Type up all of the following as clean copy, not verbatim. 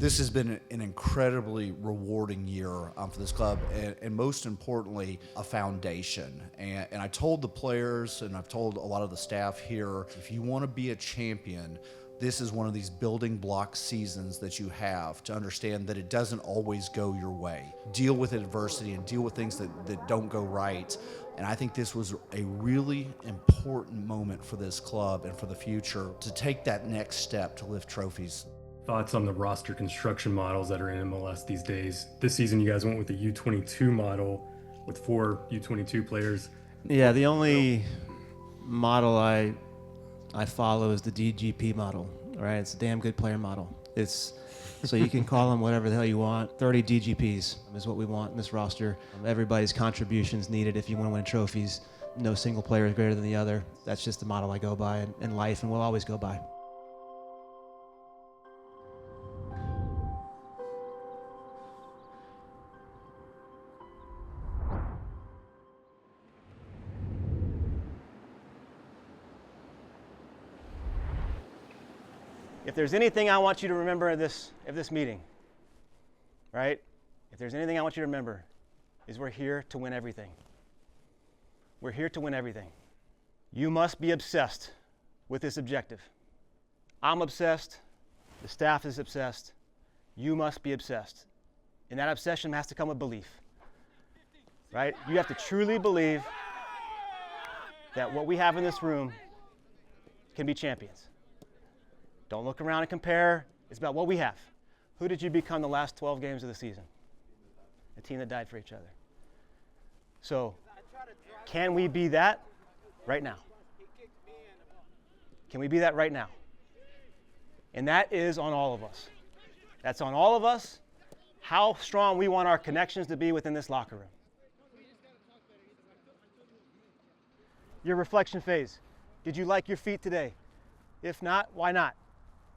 This has been an incredibly rewarding year for this club, and most importantly, a foundation. And I told the players, and I've told a lot of the staff here, if you want to be a champion, this is one of these building block seasons that you have to understand that it doesn't always go your way. Deal with adversity and deal with things that don't go right. And I think this was a really important moment for this club and for the future to take that next step to lift trophies. Thoughts on the roster construction models that are in MLS these days? This season you guys went with the U22 model with 4 U22 players. Yeah, the only model I follow is the DGP model, right? It's a damn good player model. It's so you can call them whatever the hell you want. 30 DGPs is what we want in this roster. Everybody's contributions needed if you want to win trophies. No single player is greater than the other. That's just the model I go by in life and will always go by. If there's anything I want you to remember of this meeting, right? If there's anything I want you to remember, is we're here to win everything. We're here to win everything. You must be obsessed with this objective. I'm obsessed. The staff is obsessed. You must be obsessed. And that obsession has to come with belief, right? You have to truly believe that what we have in this room can be champions. Don't look around and compare. It's about what we have. Who did you become the last 12 games of the season? A team that died for each other. So, can we be that right now? Can we be that right now? And that is on all of us. That's on all of us, how strong we want our connections to be within this locker room. Your reflection phase. Did you like your feet today? If not, why not?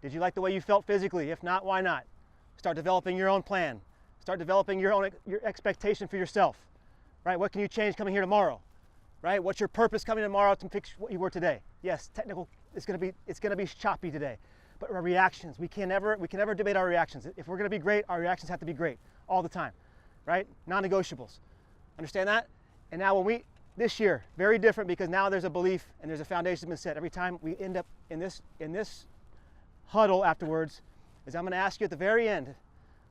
Did you like the way you felt physically? If not, why not? Start developing your own plan. Start developing your expectation for yourself, right? What can you change coming here tomorrow, right? What's your purpose coming tomorrow to fix what you were today? Yes, technical. It's gonna be choppy today, but our reactions. We can never debate our reactions. If we're gonna be great, our reactions have to be great all the time, right? Non-negotiables. Understand that? And now this year, very different because now there's a belief and there's a foundation that's been set. Every time we end up in this huddle afterwards, is I'm going to ask you at the very end,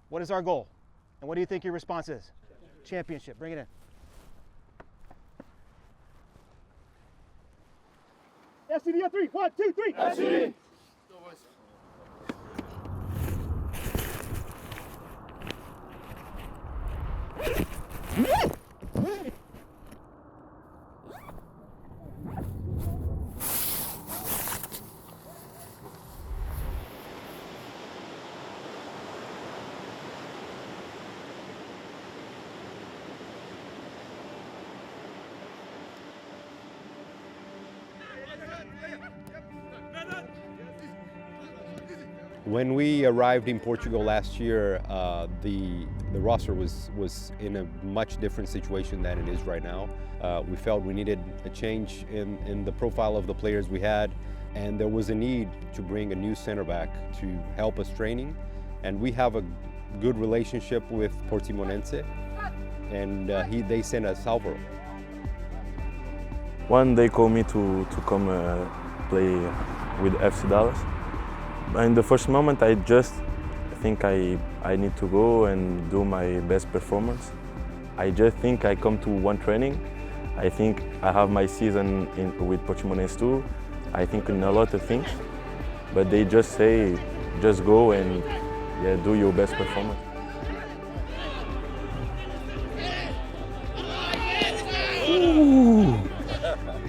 what is our goal? And what do you think your response is? Championship. Bring it in. FCD on 3. 1, 2, 3. FCD. When we arrived in Portugal last year, the roster was in a much different situation than it is right now. We felt we needed a change in the profile of the players we had, and there was a need to bring a new center back to help us training. And we have a good relationship with Portimonense, and they sent us Álvaro. One day called me to come play with FC Dallas. In the first moment, I just think I need to go and do my best performance. I just think I come to one training. I think I have my season with Portimonense too. I think in a lot of things, but they just say, just go and do your best performance.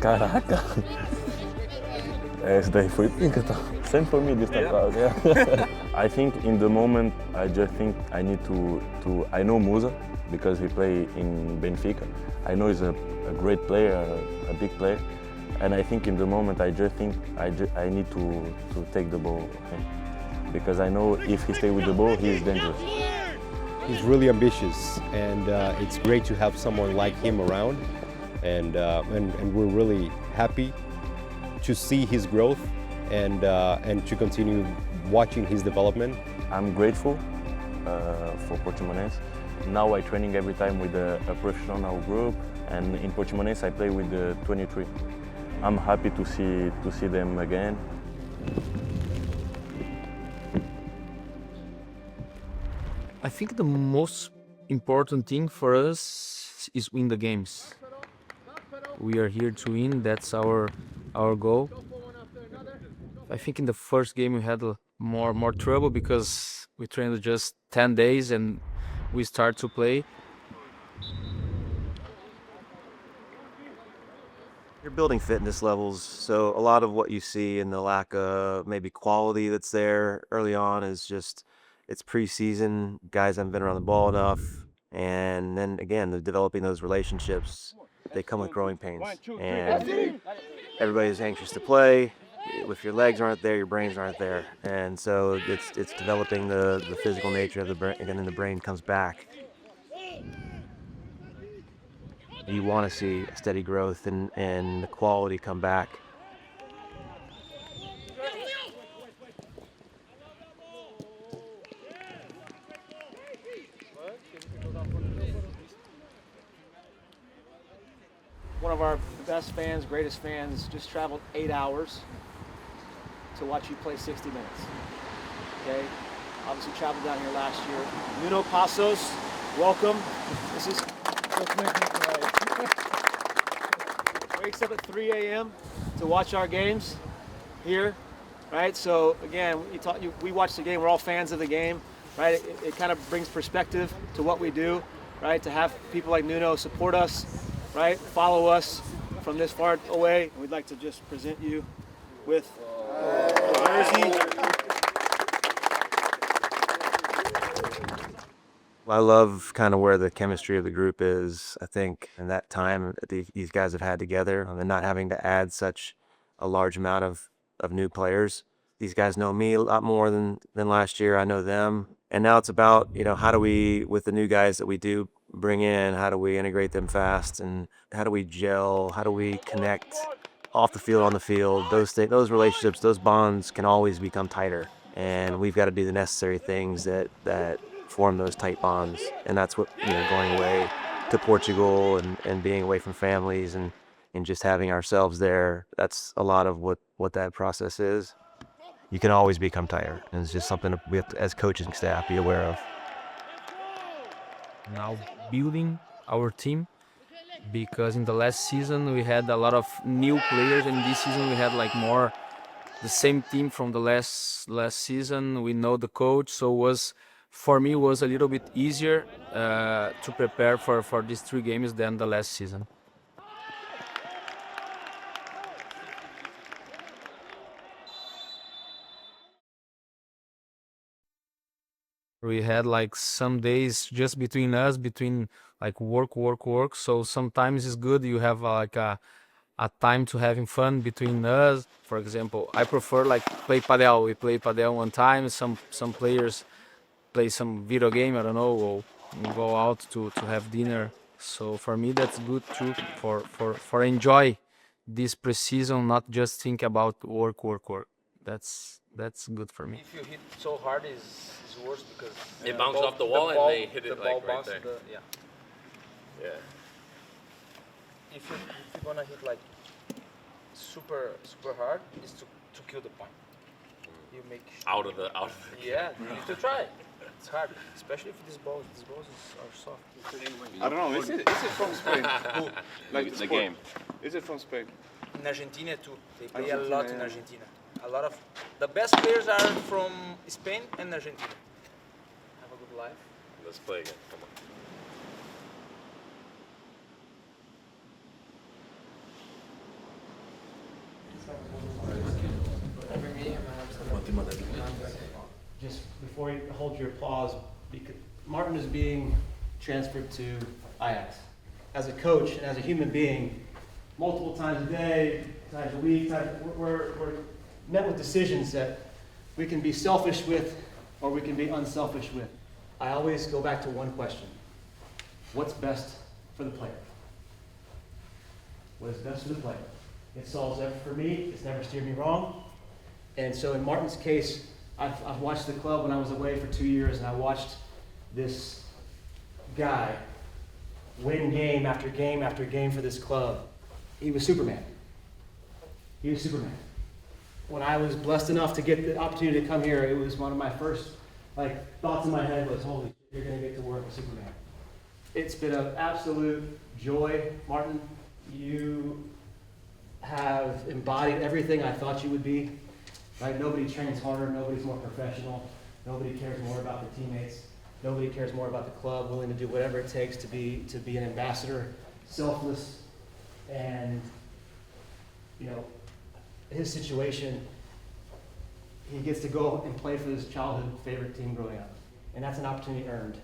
Caraca! Esse daí foi pica, tá? Sempre foi me destacar, yeah. I think in the moment, I just think I need to I know Musa because he play in Benfica. I know he's a great player, a big player. And I think in the moment, I just think I need to take the ball, okay? Because I know if he stay with the ball, he is dangerous. He's really ambitious, and it's great to have someone like him around. And we're really happy to see his growth and to continue watching his development. I'm grateful for Portimonense. Now I'm training every time with a professional group, and in Portimonense I play with the 23. I'm happy to see them again. I think the most important thing for us is win the games. We are here to win. That's our goal. I think in the first game we had more trouble because we trained just 10 days and we start to play. You're building fitness levels, so a lot of what you see in the lack of maybe quality that's there early on is just it's preseason. Guys haven't been around the ball enough, and then again, they're developing those relationships. They come with growing pains, and everybody's anxious to play. If your legs aren't there, your brains aren't there, and so it's developing the physical nature of the brain, and then the brain comes back. You want to see a steady growth and the quality come back. One of our best fans, greatest fans, just traveled 8 hours to watch you play 60 minutes. Okay? Obviously traveled down here last year. Nuno Paes, welcome. This is wakes up at 3 a.m. to watch our games here, right? So again, we watch the game. We're all fans of the game, right? It kind of brings perspective to what we do, right? To have people like Nuno support us, right? Follow us from this far away. And we'd like to just present you with a jersey. I love kind of where the chemistry of the group is. I think in that time these guys have had together and not having to add such a large amount of new players. These guys know me a lot more than last year. I know them. And now it's about, how do we, with the new guys that we do bring in, how do we integrate them fast, and how do we gel, how do we connect off the field, on the field. Those relationships, those bonds can always become tighter. And we've got to do the necessary things that form those tight bonds. And that's what, going away to Portugal and being away from families and just having ourselves there, that's a lot of what that process is. You can always become tighter, and it's just something we have to, as coaches and staff, be aware of. Now building our team, because in the last season we had a lot of new players, and this season we had more the same team from the last season. We know the coach, so for me was a little bit easier to prepare for these 3 games than the last season. We had some days just between us, work. So sometimes it's good you have a time to having fun between us. For example, I prefer play padel. We play padel one time. Some players play some video game, I don't know, or go out to have dinner. So for me that's good too, for enjoy this preseason, not just think about work. That's good for me. If you hit so hard, it's worse because it bounced off the wall and they hit it right there. Yeah. If you're gonna hit super hard, is to kill the point. You make out of the yeah. You need to try. It's hard, especially if these balls are soft. I don't know. Is it from Spain? The game. Is it from Spain? In Argentina too. They play a lot in Argentina. A lot of the best players are from Spain and Argentina. Have a good life. Let's play again. Come on. Just before you hold your applause, because Maarten is being transferred to Ajax. As a coach and as a human being, multiple times a day, times a week, we're met with decisions that we can be selfish with or we can be unselfish with. I always go back to one question. What's best for the player? What is best for the player? It solves that for me. It's never steered me wrong. And so in Maarten's case, I've watched the club when I was away for 2 years, and I watched this guy win game after game after game for this club. He was Superman. He was Superman. When I was blessed enough to get the opportunity to come here, it was one of my first thoughts in my head was, holy shit, you're gonna get to work with Superman. It's been an absolute joy. Maarten, you have embodied everything I thought you would be. Right? Nobody trains harder, nobody's more professional, nobody cares more about the teammates, nobody cares more about the club, willing to do whatever it takes to be an ambassador, selfless, and his situation, he gets to go and play for his childhood favorite team growing up. And that's an opportunity earned.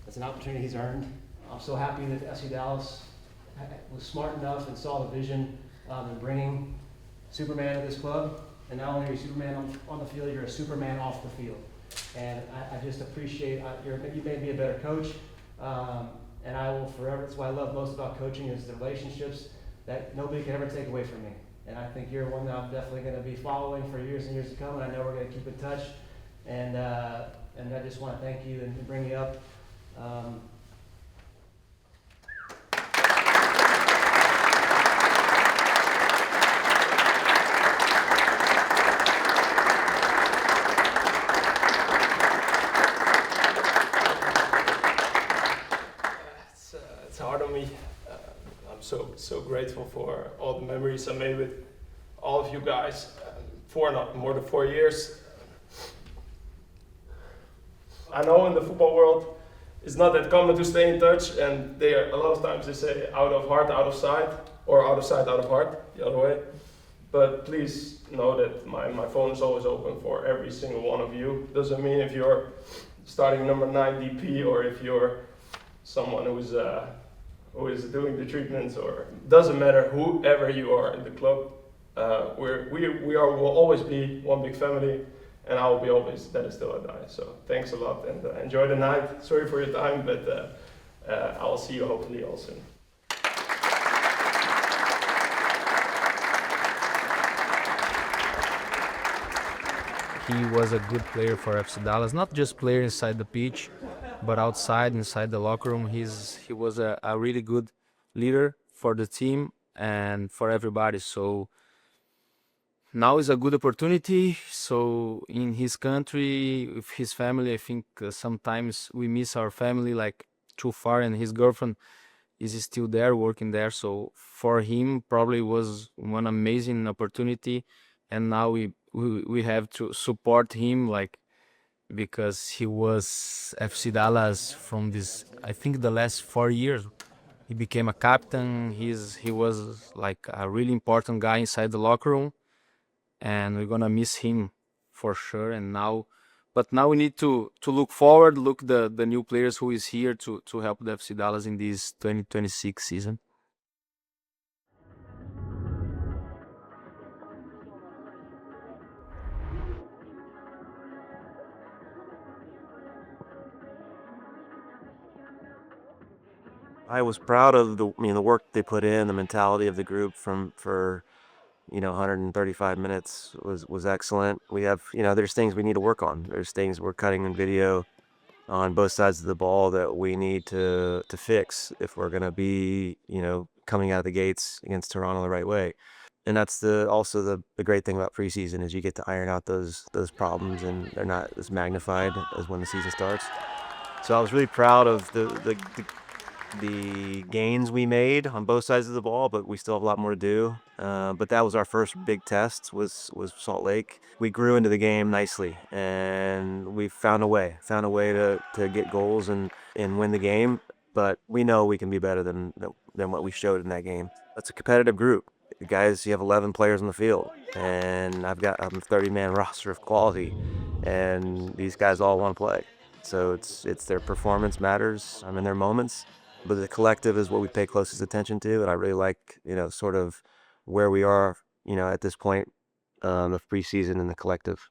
That's an opportunity he's earned. I'm so happy that FC Dallas was smart enough and saw the vision in bringing Superman to this club. And not only are you Superman on the field, you're a Superman off the field. And I just appreciate, you made me a better coach. And I will forever, that's what I love most about coaching is the relationships that nobody can ever take away from me. And I think you're one that I'm definitely going to be following for years and years to come, and I know we're going to keep in touch. And I just want to thank you and bring you up. It's hard on me. I'm so grateful for all the memories I made with all of you guys for more than 4 years. I know in the football world, it's not that common to stay in touch, and a lot of times they say out of heart, out of sight, or out of sight, out of heart, the other way. But please know that my phone is always open for every single one of you. Doesn't mean if you're starting number 9 DP or if you're someone who is doing the treatments, or doesn't matter, whoever you are in the club, will always be one big family, and I will be always, that is till I die. So thanks a lot, and enjoy the night. Sorry for your time, but I will see you hopefully all soon. He was a good player for FC Dallas, not just player inside the pitch, but outside, inside the locker room. He was a really good leader for the team and for everybody. So now is a good opportunity. So in his country, with his family, I think sometimes we miss our family like too far, and his girlfriend is still there, working there. So for him, probably was one amazing opportunity. And now we have to support him, because he was FC Dallas from this, I think the last 4 years. He became a captain. He was like a really important guy inside the locker room, and we're gonna miss him for sure. But now we need to look forward, look the new players who is here to help the FC Dallas in this 2026 season. I was proud of the work they put in, the mentality of the group for 135 minutes was excellent. We have, there's things we need to work on. There's things we're cutting in video on both sides of the ball that we need to fix if we're going to be, coming out of the gates against Toronto the right way. And that's also the great thing about preseason is you get to iron out those problems, and they're not as magnified as when the season starts. So I was really proud of the gains we made on both sides of the ball, but we still have a lot more to do. But that was our first big test, was Salt Lake. We grew into the game nicely, and we found a way to get goals and win the game. But we know we can be better than what we showed in that game. That's a competitive group. Guys, you have 11 players on the field, and I'm a 30-man roster of quality, and these guys all want to play. So it's their performance matters in their moments. But the collective is what we pay closest attention to, and I really like, sort of where we are, at this point of preseason in the collective.